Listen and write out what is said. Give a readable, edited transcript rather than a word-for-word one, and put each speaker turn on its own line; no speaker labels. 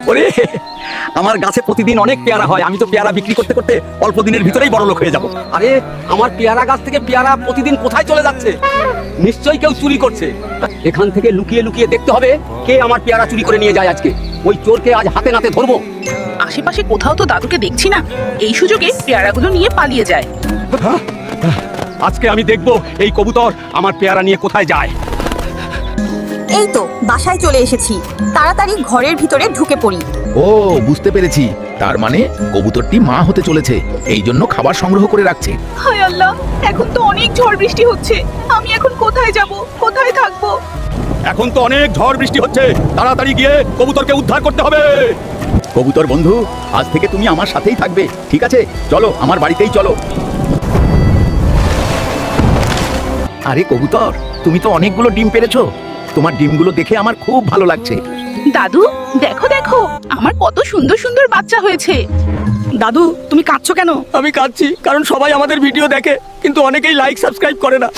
ওরে, আমার গাছে প্রতিদিন অনেক পেয়ারা হয়, আমি তো পেয়ারা বিক্রি করতে করতে অল্প দিনের ভিতরেই বড় লোক হয়ে যাব। আরে, আমার পেয়ারা গাছ থেকে পেয়ারা প্রতিদিন কোথায় চলে যাচ্ছে? নিশ্চয়ই কেউ চুরি করছে। এখান থেকে লুকিয়ে লুকিয়ে দেখতে হবে কে আমার পেয়ারা চুরি করে নিয়ে যায় আজকে। ওই চোরকে আজ হাতে নাতে ধরবো।
আশেপাশে কোথাও তো দাদুকে দেখছি না, এই সুযোগে পেয়ারাগুলো নিয়ে পালিয়ে যায়।
আজকে আমি দেখবো এই কবুতর আমার পেয়ারা নিয়ে কোথায় যায়।
এই তো বাসায় চলে এসেছি, তাড়াতাড়ি ঘরের ভিতরে ঢুকে পড়ি।
ও, বুঝতে পেরেছি। তার মানে কবুতরটি মা হতে চলেছে, এই জন্য খাবার সংগ্রহ করে রাখছে।
হায় আল্লাহ, এখন তো অনেক ঝড় বৃষ্টি হচ্ছে, আমি এখন কোথায় যাব, কোথায় থাকবো?
এখন তো অনেক ঝড় বৃষ্টি হচ্ছে, তাড়াতাড়ি গিয়ে কবুতরকে উদ্ধার করতে হবে। কবুতর বন্ধু, আজ থেকে তুমি আমার সাথেই থাকবে, ঠিক আছে? চলো, আমার বাড়িতেই চলো। আরে কবুতর, তুমি তো অনেকগুলো ডিম পেড়েছো। তোমার ডিমগুলো দেখে আমার খুব ভালো লাগছে।
দাদু, দেখো দেখো, আমার কত সুন্দর সুন্দর বাচ্চা হয়েছে।
দাদু, তুমি কাঁদছো কেন?
আমি কাঁদছি কারণ সবাই আমাদের ভিডিও দেখে, কিন্তু অনেকেই লাইক সাবস্ক্রাইব করে না।